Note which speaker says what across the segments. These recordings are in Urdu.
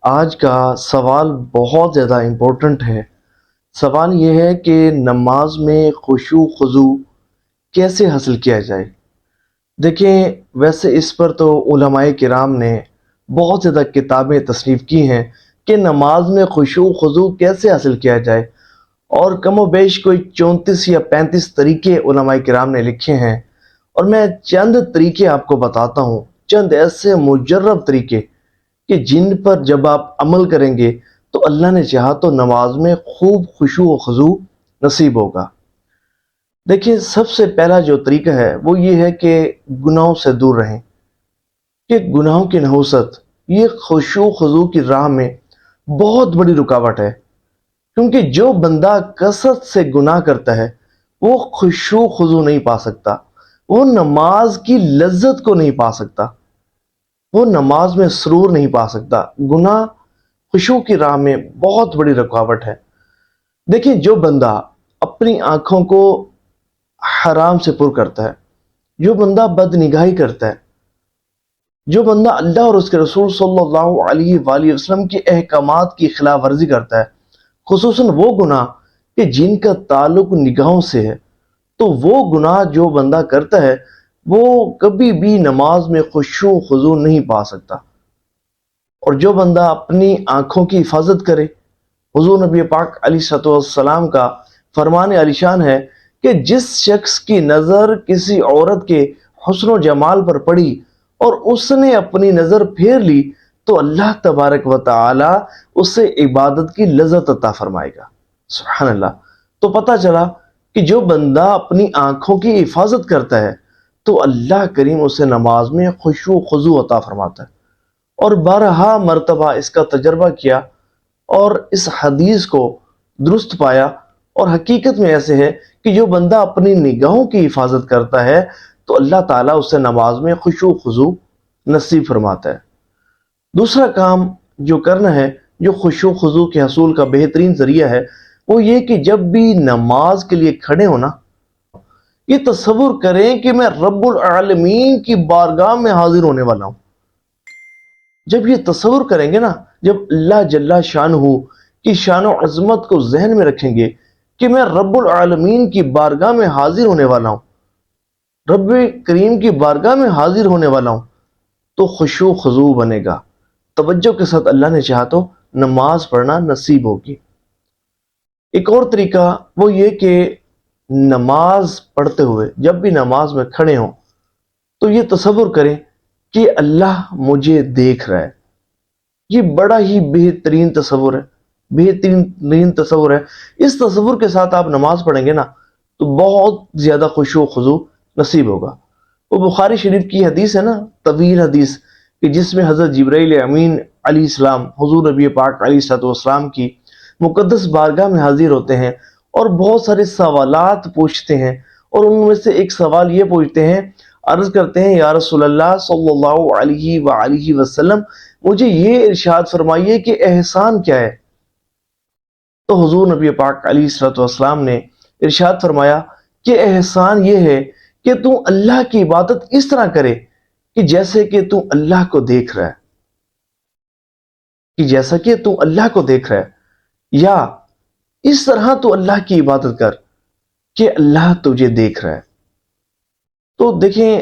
Speaker 1: آج کا سوال بہت زیادہ امپورٹنٹ ہے۔ سوال یہ ہے کہ نماز میں خشوع خضوع کیسے حاصل کیا جائے۔ دیکھیں، ویسے اس پر تو علماء کرام نے بہت زیادہ کتابیں تصنیف کی ہیں کہ نماز میں خشوع خضوع کیسے حاصل کیا جائے، اور کم و بیش کوئی 34 یا 35 طریقے علماء کرام نے لکھے ہیں، اور میں چند طریقے آپ کو بتاتا ہوں، چند ایسے مجرب طریقے کہ جن پر جب آپ عمل کریں گے تو اللہ نے چاہا تو نماز میں خوب خشوع و خضوع نصیب ہوگا۔ دیکھیں، سب سے پہلا جو طریقہ ہے وہ یہ ہے کہ گناہوں سے دور رہیں، کہ گناہوں کی نحوست یہ خشوع و خضوع کی راہ میں بہت بڑی رکاوٹ ہے، کیونکہ جو بندہ کثرت سے گناہ کرتا ہے وہ خشوع و خضوع نہیں پا سکتا، وہ نماز کی لذت کو نہیں پا سکتا، وہ نماز میں سرور نہیں پا سکتا۔ گناہ خشوع کی راہ میں بہت بڑی رکاوٹ ہے۔ دیکھیں، جو بندہ اپنی آنکھوں کو حرام سے پر کرتا ہے، جو بندہ بد نگاہی کرتا ہے، جو بندہ اللہ اور اس کے رسول صلی اللہ علیہ وآلہ وسلم کے احکامات کی خلاف ورزی کرتا ہے، خصوصاً وہ گناہ کہ جن کا تعلق نگاہوں سے ہے، تو وہ گناہ جو بندہ کرتا ہے وہ کبھی بھی نماز میں خشوع و خضوع نہیں پا سکتا۔ اور جو بندہ اپنی آنکھوں کی حفاظت کرے، حضور نبی پاک علیہ السلام کا فرمان علی شان ہے کہ جس شخص کی نظر کسی عورت کے حسن و جمال پر پڑی اور اس نے اپنی نظر پھیر لی تو اللہ تبارک و تعالی اسے عبادت کی لذت عطا فرمائے گا۔ سبحان اللہ۔ تو پتہ چلا کہ جو بندہ اپنی آنکھوں کی حفاظت کرتا ہے تو اللہ کریم اسے نماز میں خشوع و خضوع عطا فرماتا ہے، اور بارہا مرتبہ اس کا تجربہ کیا اور اس حدیث کو درست پایا، اور حقیقت میں ایسے ہے کہ جو بندہ اپنی نگاہوں کی حفاظت کرتا ہے تو اللہ تعالیٰ اسے نماز میں خشوع و خضوع نصیب فرماتا ہے۔ دوسرا کام جو کرنا ہے، جو خشوع و خضوع کے حصول کا بہترین ذریعہ ہے، وہ یہ کہ جب بھی نماز کے لیے کھڑے ہونا، یہ تصور کریں کہ میں رب العالمین کی بارگاہ میں حاضر ہونے والا ہوں۔ جب یہ تصور کریں گے نا، جب اللہ جل شانہ کی شان و عظمت کو ذہن میں رکھیں گے کہ میں رب العالمین کی بارگاہ میں حاضر ہونے والا ہوں، رب کریم کی بارگاہ میں حاضر ہونے والا ہوں، تو خشوع و خضوع بنے گا، توجہ کے ساتھ اللہ نے چاہا تو نماز پڑھنا نصیب ہوگی۔ ایک اور طریقہ وہ یہ کہ نماز پڑھتے ہوئے جب بھی نماز میں کھڑے ہوں تو یہ تصور کریں کہ اللہ مجھے دیکھ رہا ہے۔ یہ بڑا ہی بہترین تصور ہے، بہترین تصور ہے۔ اس تصور کے ساتھ آپ نماز پڑھیں گے نا تو بہت زیادہ خشوع و خضوع نصیب ہوگا۔ وہ بخاری شریف کی حدیث ہے نا، طویل حدیث، کہ جس میں حضرت جبرائیل امین علیہ السلام حضور نبی پاک علیہ السلام کی مقدس بارگاہ میں حاضر ہوتے ہیں اور بہت سارے سوالات پوچھتے ہیں، اور ان میں سے ایک سوال یہ پوچھتے ہیں، عرض کرتے ہیں، یا رسول اللہ صلی اللہ علیہ وآلہ وسلم، مجھے یہ ارشاد فرمائیے کہ احسان کیا ہے؟ تو حضور نبی پاک علیہ السلام نے ارشاد فرمایا کہ احسان یہ ہے کہ تو اللہ کی عبادت اس طرح کرے کہ جیسے کہ تو اللہ کو دیکھ رہا ہے، کہ جیسا کہ تو اللہ کو دیکھ رہا ہے، یا اس طرح تو اللہ کی عبادت کر کہ اللہ تجھے دیکھ رہا ہے۔ تو دیکھیں،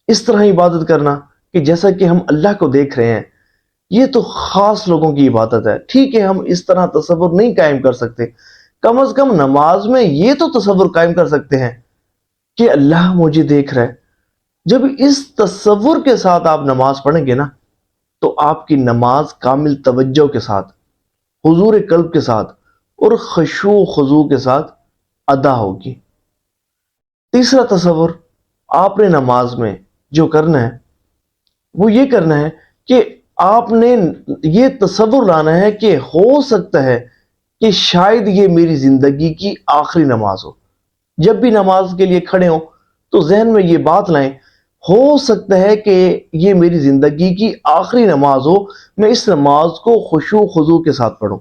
Speaker 1: اس طرح عبادت کرنا کہ جیسا کہ ہم اللہ کو دیکھ رہے ہیں، یہ تو خاص لوگوں کی عبادت ہے۔ ٹھیک ہے، ہم اس طرح تصور نہیں قائم کر سکتے، کم از کم نماز میں یہ تو تصور قائم کر سکتے ہیں کہ اللہ مجھے دیکھ رہا ہے۔ جب اس تصور کے ساتھ آپ نماز پڑھیں گے نا تو آپ کی نماز کامل توجہ کے ساتھ، حضور قلب کے ساتھ اور خشوع و خضوع کے ساتھ ادا ہوگی۔ تیسرا تصور آپ نے نماز میں جو کرنا ہے وہ یہ کرنا ہے کہ آپ نے یہ تصور لانا ہے کہ ہو سکتا ہے کہ شاید یہ میری زندگی کی آخری نماز ہو۔ جب بھی نماز کے لیے کھڑے ہوں تو ذہن میں یہ بات لائیں، ہو سکتا ہے کہ یہ میری زندگی کی آخری نماز ہو، میں اس نماز کو خشوع و خضوع کے ساتھ پڑھوں۔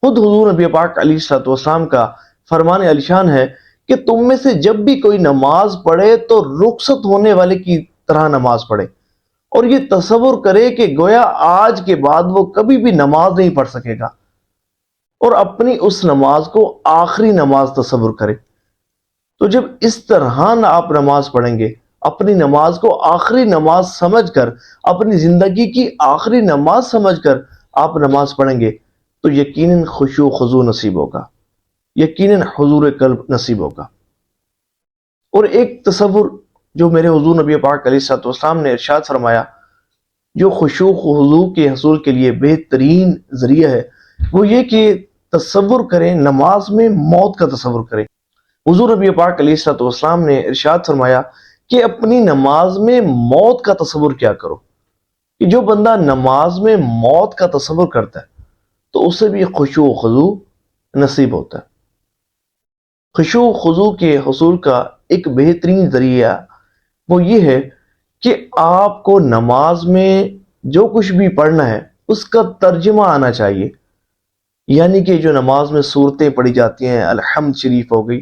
Speaker 1: خود حضور نبی پاک علیہ السلام کا فرمان علی شان ہے کہ تم میں سے جب بھی کوئی نماز پڑھے تو رخصت ہونے والے کی طرح نماز پڑھے، اور یہ تصور کرے کہ گویا آج کے بعد وہ کبھی بھی نماز نہیں پڑھ سکے گا، اور اپنی اس نماز کو آخری نماز تصور کرے۔ تو جب اس طرح آپ نماز پڑھیں گے، اپنی نماز کو آخری نماز سمجھ کر، اپنی زندگی کی آخری نماز سمجھ کر آپ نماز پڑھیں گے، تو یقیناً خشوع و خضوع نصیب ہوگا، یقیناً حضور قلب نصیب ہوگا۔ اور ایک تصور جو میرے حضور نبی پاک علیہ الصلوۃ والسلام نے ارشاد فرمایا، جو خشوع و خضوع کے حصول کے لیے بہترین ذریعہ ہے، وہ یہ کہ تصور کریں، نماز میں موت کا تصور کریں۔ حضور نبی پاک علیہ الصلوۃ والسلام نے ارشاد فرمایا کہ اپنی نماز میں موت کا تصور کیا کرو، کہ جو بندہ نماز میں موت کا تصور کرتا ہے تو اسے بھی خشوع و خضوع نصیب ہوتا ہے۔ خشوع و خضوع کے حصول کا ایک بہترین ذریعہ وہ یہ ہے کہ آپ کو نماز میں جو کچھ بھی پڑھنا ہے اس کا ترجمہ آنا چاہیے، یعنی کہ جو نماز میں صورتیں پڑھی جاتی ہیں، الحمد شریف ہو گئی،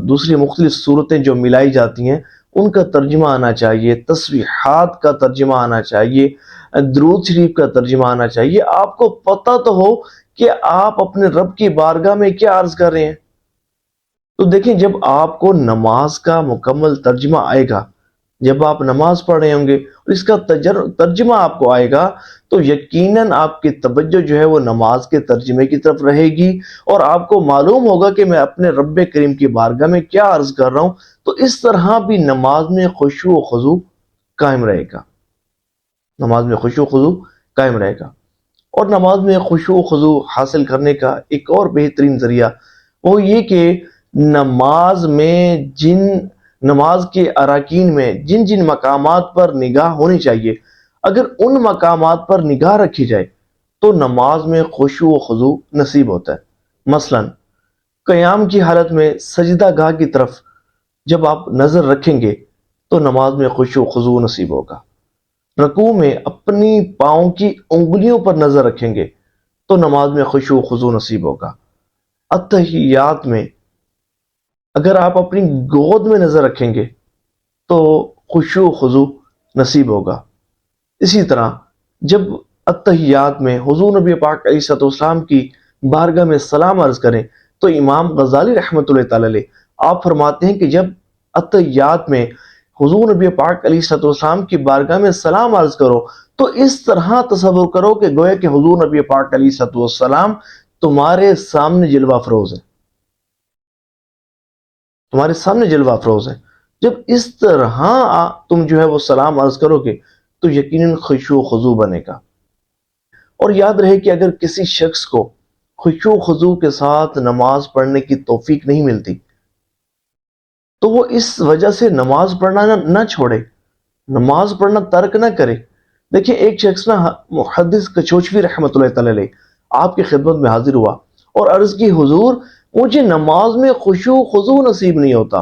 Speaker 1: دوسری مختلف صورتیں جو ملائی جاتی ہیں ان کا ترجمہ آنا چاہیے، تسبیحات کا ترجمہ آنا چاہیے، درود شریف کا ترجمہ آنا چاہیے۔ آپ کو پتہ تو ہو کہ آپ اپنے رب کی بارگاہ میں کیا عرض کر رہے ہیں۔ تو دیکھیں، جب آپ کو نماز کا مکمل ترجمہ آئے گا، جب آپ نماز پڑھ رہے ہوں گے اور اس کا ترجمہ آپ کو آئے گا، تو یقیناً آپ کی توجہ جو ہے وہ نماز کے ترجمے کی طرف رہے گی، اور آپ کو معلوم ہوگا کہ میں اپنے رب کریم کی بارگاہ میں کیا عرض کر رہا ہوں۔ تو اس طرح بھی نماز میں خشوع و خضوع قائم رہے گا، نماز میں خشوع و خضوع قائم رہے گا۔ اور نماز میں خشوع و خضوع حاصل کرنے کا ایک اور بہترین ذریعہ وہ یہ کہ نماز کے اراکین میں جن جن مقامات پر نگاہ ہونی چاہیے، اگر ان مقامات پر نگاہ رکھی جائے تو نماز میں خشوع و خضوع نصیب ہوتا ہے۔ مثلا قیام کی حالت میں سجدہ گاہ کی طرف جب آپ نظر رکھیں گے تو نماز میں خشوع و خضوع نصیب ہوگا۔ رکوع میں اپنی پاؤں کی انگلیوں پر نظر رکھیں گے تو نماز میں خشوع و خضوع نصیب ہوگا۔ اتحیات میں اگر آپ اپنی گود میں نظر رکھیں گے تو خشوع و خضوع نصیب ہوگا۔ اسی طرح جب اتحیات میں حضور نبی پاک علیہ الصلوۃ والسلام کی بارگاہ میں سلام عرض کریں تو امام غزالی رحمۃ اللہ تعالی علیہ آپ فرماتے ہیں کہ جب اتحیات میں حضور نبی پاک علیہ الصلوۃ والسلام کی بارگاہ میں سلام عرض کرو تو اس طرح تصور کرو کہ گویا کہ حضور نبی پاک علیہ الصلوۃ والسلام تمہارے سامنے جلوہ افروز ہے، تمہارے سامنے جلوہ افروز ہے۔ جب اس طرح تم جو ہے وہ سلام عرض کرو گے تو یقیناً خشوع و خضوع بنے گا۔ اور یاد رہے کہ اگر کسی شخص کو خشوع و خضوع کے ساتھ نماز پڑھنے کی توفیق نہیں ملتی تو وہ اس وجہ سے نماز پڑھنا نہ چھوڑے، نماز پڑھنا ترک نہ کرے۔ دیکھیں، ایک شخص محدث کچوچوی رحمۃ اللہ تعالی علیہ آپ کی خدمت میں حاضر ہوا اور عرض کی، حضور مجھے نماز میں خشوع و خضوع نصیب نہیں ہوتا،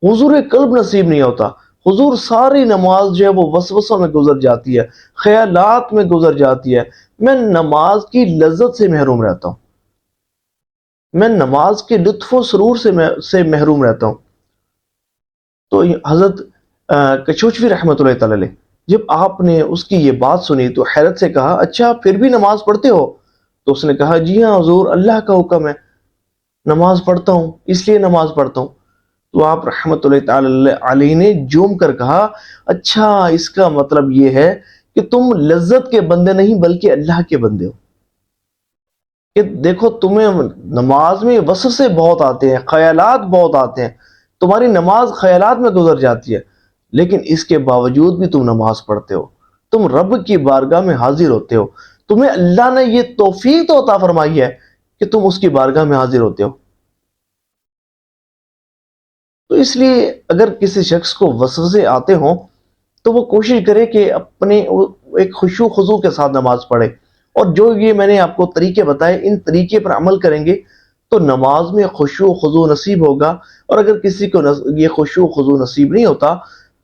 Speaker 1: حضور قلب نصیب نہیں ہوتا، حضور ساری نماز جو ہے وہ وسوسوں میں گزر جاتی ہے، خیالات میں گزر جاتی ہے، میں نماز کی لذت سے محروم رہتا ہوں، میں نماز کے لطف و سرور سے محروم رہتا ہوں۔ تو حضرت کچوچوی رحمۃ اللہ تعالی علیہ جب آپ نے اس کی یہ بات سنی تو حیرت سے کہا، اچھا پھر بھی نماز پڑھتے ہو؟ تو اس نے کہا، جی ہاں حضور، اللہ کا حکم ہے، نماز پڑھتا ہوں، اس لیے نماز پڑھتا ہوں۔ تو آپ رحمۃ اللہ تعالی علیہ نے جوم کر کہا، اچھا اس کا مطلب یہ ہے کہ تم لذت کے بندے نہیں بلکہ اللہ کے بندے ہو۔ کہ دیکھو، تمہیں نماز میں وسوسے بہت آتے ہیں، خیالات بہت آتے ہیں، تمہاری نماز خیالات میں گزر جاتی ہے، لیکن اس کے باوجود بھی تم نماز پڑھتے ہو، تم رب کی بارگاہ میں حاضر ہوتے ہو، تمہیں اللہ نے یہ توفیق تو عطا فرمائی ہے کہ تم اس کی بارگاہ میں حاضر ہوتے ہو۔ تو اس لیے اگر کسی شخص کو وسوسے آتے ہوں تو وہ کوشش کرے کہ اپنے ایک خشوع خضوع کے ساتھ نماز پڑھے، اور جو یہ میں نے آپ کو طریقے بتائے ان طریقے پر عمل کریں گے تو نماز میں خشوع خضوع نصیب ہوگا۔ اور اگر کسی کو یہ خشوع خضوع نصیب نہیں ہوتا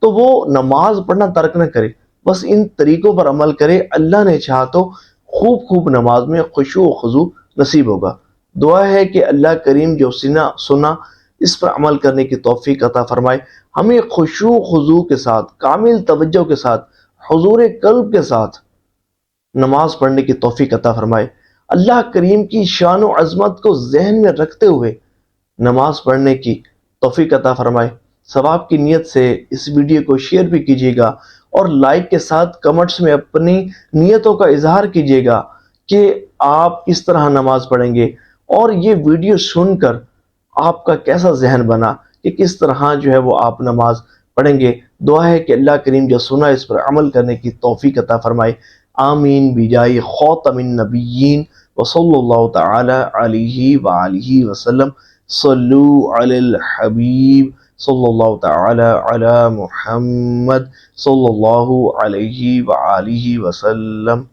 Speaker 1: تو وہ نماز پڑھنا ترک نہ کرے، بس ان طریقوں پر عمل کرے، اللہ نے چاہا تو خوب نماز میں خشوع خضوع نصیب ہوگا۔ دعا ہے کہ اللہ کریم جو سنا اس پر عمل کرنے کی توفیق عطا فرمائے، ہمیں خشوع خضوع کے ساتھ، کامل توجہ کے ساتھ، حضور قلب کے ساتھ نماز پڑھنے کی توفیق عطا فرمائے۔ اللہ کریم کی شان و عظمت کو ذہن میں رکھتے ہوئے نماز پڑھنے کی توفیق عطا فرمائے۔ ثواب کی نیت سے اس ویڈیو کو شیئر بھی کیجیے گا اور لائک کے ساتھ کمنٹس میں اپنی نیتوں کا اظہار کیجیے گا کہ آپ کس طرح نماز پڑھیں گے، اور یہ ویڈیو سن کر آپ کا کیسا ذہن بنا کہ کس طرح جو ہے وہ آپ نماز پڑھیں گے۔ دعا ہے کہ اللہ کریم جو سنا اس پر عمل کرنے کی توفیق عطا فرمائے۔ آمین بجائے خاتم النبیین وصلی اللہ تعالی علیہ وآلہ وسلم۔ صلو علی الحبیب صلی اللہ تعالی علی محمد صلی اللہ علیہ وآلہ وسلم۔